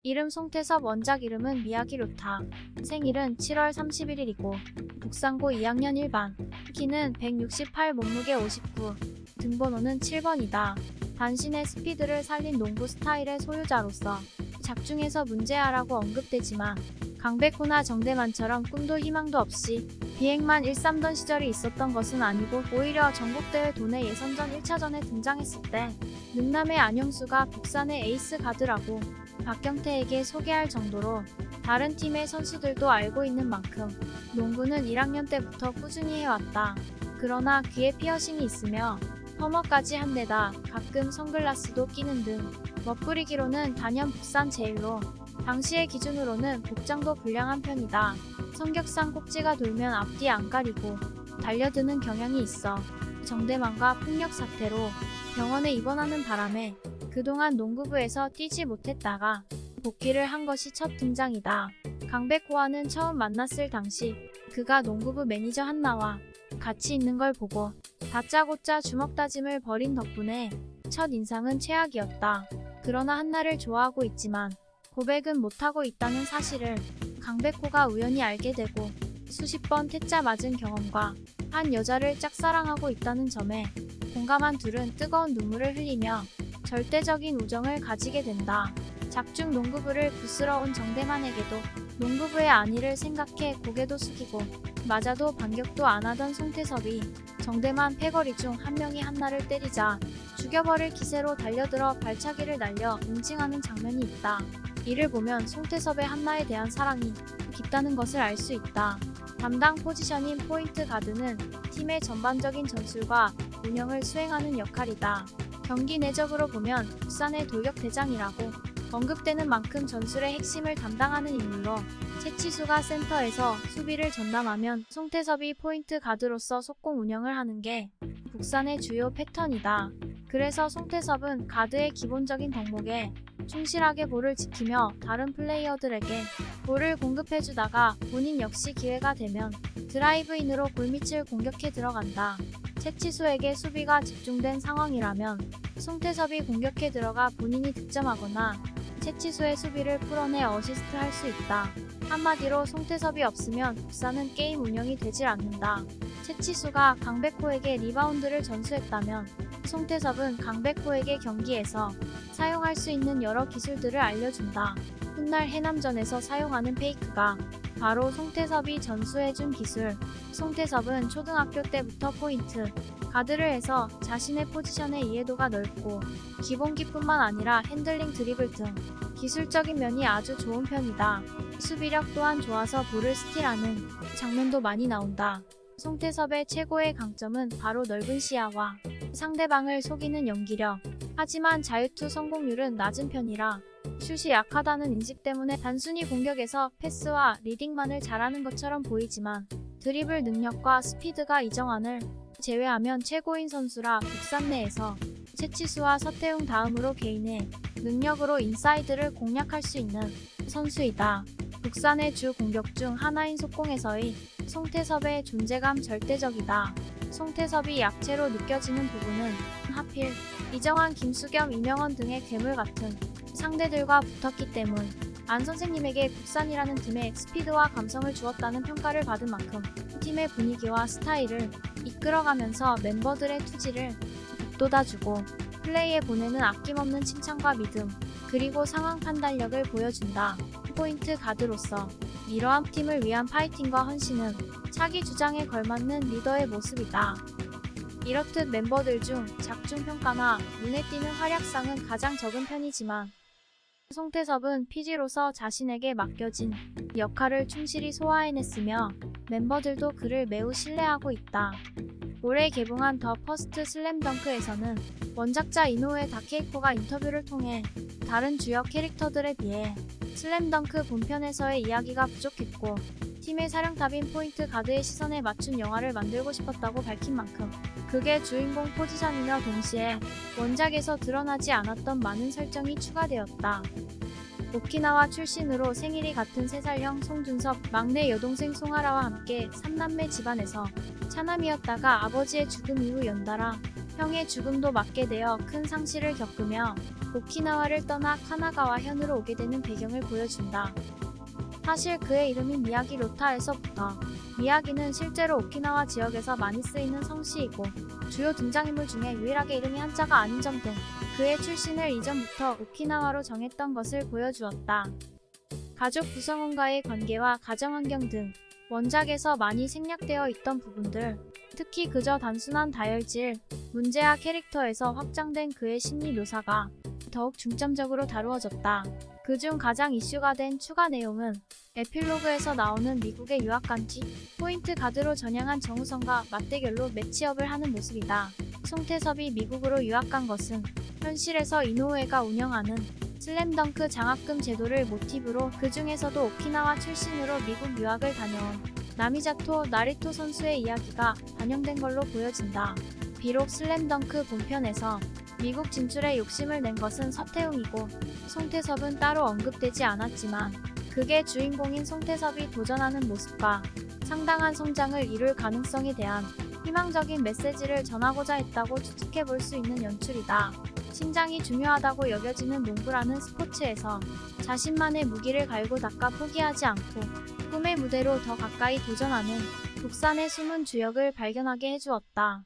이름 송태섭, 원작 이름은 미야기 료타. 생일은 7월 31일이고 북산고 2학년 1반. 키는 168, 몸무게 59. 등번호는 7번이다. 단신의 스피드를 살린 농구 스타일의 소유자로서 작중에서 문제아라고 언급되지만 강백호나 정대만처럼 꿈도 희망도 없이 비행만 일삼던 시절이 있었던 것은 아니고 오히려 전국대회 도내 예선전 1차전에 등장했을 때 능남의 안영수가 북산의 에이스 가드라고 박경태에게 소개할 정도로 다른 팀의 선수들도 알고 있는 만큼 농구는 1학년 때부터 꾸준히 해왔다. 그러나 귀에 피어싱이 있으며 퍼머까지 한 데다 가끔 선글라스도 끼는 등 멋부리기로는 단연 북산 제일로 당시의 기준으로는 복장도 불량한 편이다. 성격상 꼭지가 돌면 앞뒤 안 가리고 달려드는 경향이 있어 정대만과 폭력 사태로 병원에 입원하는 바람에 그동안 농구부에서 뛰지 못했다가 복귀를 한 것이 첫 등장이다. 강백호와는 처음 만났을 당시 그가 농구부 매니저 한나와 같이 있는 걸 보고 다짜고짜 주먹 다짐을 벌인 덕분에 첫 인상은 최악이었다. 그러나 한나를 좋아하고 있지만 고백은 못하고 있다는 사실을 강백호가 우연히 알게 되고 수십 번 퇴짜 맞은 경험과 한 여자를 짝사랑하고 있다는 점에 공감한 둘은 뜨거운 눈물을 흘리며 절대적인 우정을 가지게 된다. 작중 농구부를 부스러 온 정대만에게도 농구부의 안위를 생각해 고개도 숙이고 맞아도 반격도 안 하던 송태섭이 정대만 패거리 중 한 명이 한나를 때리자 죽여버릴 기세로 달려들어 발차기를 날려 응징하는 장면이 있다. 이를 보면 송태섭의 한나에 대한 사랑이 깊다는 것을 알 수 있다. 담당 포지션인 포인트 가드는 팀의 전반적인 전술과 운영을 수행하는 역할이다. 경기 내적으로 보면 북산의 돌격대장이라고 언급되는 만큼 전술의 핵심을 담당하는 인물로 최치수가 센터에서 수비를 전담하면 송태섭이 포인트 가드로서 속공 운영을 하는 게 북산의 주요 패턴이다. 그래서 송태섭은 가드의 기본적인 덕목에 충실하게 볼을 지키며 다른 플레이어들에게 볼을 공급해주다가 본인 역시 기회가 되면 드라이브인으로 골밑을 공격해 들어간다. 최치수에게 수비가 집중된 상황이라면 송태섭이 공격해 들어가 본인이 득점하거나 최치수의 수비를 풀어내 어시스트 할 수 있다. 한마디로 송태섭이 없으면 북산은 게임 운영이 되질 않는다. 최치수가 강백호에게 리바운드를 전수했다면 송태섭은 강백호에게 경기에서 사용할 수 있는 여러 기술들을 알려준다. 훗날 해남전에서 사용하는 페이크가 바로 송태섭이 전수해준 기술. 송태섭은 초등학교 때부터 포인트 가드를 해서 자신의 포지션의 이해도가 넓고 기본기뿐만 아니라 핸들링, 드리블 등 기술적인 면이 아주 좋은 편이다. 수비력 또한 좋아서 볼을 스틸하는 장면도 많이 나온다. 송태섭의 최고의 강점은 바로 넓은 시야와 상대방을 속이는 연기력. 하지만 자유투 성공률은 낮은 편이라 슛이 약하다는 인식 때문에 단순히 공격에서 패스와 리딩만을 잘하는 것처럼 보이지만 드리블 능력과 스피드가 이정환을 제외하면 최고인 선수라 북산 내에서 최치수와 서태웅 다음으로 개인의 능력으로 인사이드를 공략할 수 있는 선수이다. 북산의 주 공격 중 하나인 속공에서의 송태섭의 존재감 절대적이다. 송태섭이 약체로 느껴지는 부분은 하필 이정환, 김수겸, 이명헌 등의 괴물 같은 상대들과 붙었기 때문. 안 선생님에게 북산이라는 팀의 스피드와 감성을 주었다는 평가를 받은 만큼 팀의 분위기와 스타일을 이끌어가면서 멤버들의 투지를 북돋아주고 플레이에 보내는 아낌없는 칭찬과 믿음, 그리고 상황 판단력을 보여준다. 포인트 가드로서 이러한 팀을 위한 파이팅과 헌신은 차기 주장에 걸맞는 리더의 모습이다. 이렇듯 멤버들 중 작중 평가나 눈에 띄는 활약상은 가장 적은 편이지만 송태섭은 PG로서 자신에게 맡겨진 역할을 충실히 소화해냈으며 멤버들도 그를 매우 신뢰하고 있다. 올해 개봉한 더 퍼스트 슬램덩크에서는 원작자 이노우에 다케이코가 인터뷰를 통해 다른 주역 캐릭터들에 비해 슬램덩크 본편에서의 이야기가 부족했고 팀의 사령탑인 포인트 가드의 시선에 맞춘 영화를 만들고 싶었다고 밝힌 만큼 그게 주인공 포지션이며 동시에 원작에서 드러나지 않았던 많은 설정이 추가되었다. 오키나와 출신으로 생일이 같은 3살형 송준섭, 막내 여동생 송하라와 함께 3남매 집안에서 차남이었다가 아버지의 죽음 이후 연달아 형의 죽음도 맞게 되어 큰 상실을 겪으며 오키나와를 떠나 카나가와 현으로 오게 되는 배경을 보여준다. 사실 그의 이름이 미야기 로타에서부터 미야기는 실제로 오키나와 지역에서 많이 쓰이는 성씨이고 주요 등장인물 중에 유일하게 이름이 한자가 아닌 점 등 그의 출신을 이전부터 오키나와로 정했던 것을 보여주었다. 가족 구성원과의 관계와 가정환경 등 원작에서 많이 생략되어 있던 부분들, 특히 그저 단순한 다혈질, 문제아 캐릭터에서 확장된 그의 심리 묘사가 더욱 중점적으로 다루어졌다. 그중 가장 이슈가 된 추가 내용은 에필로그에서 나오는 미국의 유학간지 포인트 가드로 전향한 정우성과 맞대결로 매치업을 하는 모습이다. 송태섭이 미국으로 유학 간 것은 현실에서 이노우에가 운영하는 슬램덩크 장학금 제도를 모티브로 그 중에서도 오키나와 출신으로 미국 유학을 다녀온 나미자토 나리토 선수의 이야기가 반영된 걸로 보여진다. 비록 슬램덩크 본편에서 미국 진출에 욕심을 낸 것은 서태웅이고 송태섭은 따로 언급되지 않았지만 극의 주인공인 송태섭이 도전하는 모습과 상당한 성장을 이룰 가능성에 대한 희망적인 메시지를 전하고자 했다고 추측해볼 수 있는 연출이다. 신장이 중요하다고 여겨지는 농구라는 스포츠에서 자신만의 무기를 갈고 닦아 포기하지 않고 꿈의 무대로 더 가까이 도전하는 독산의 숨은 주역을 발견하게 해주었다.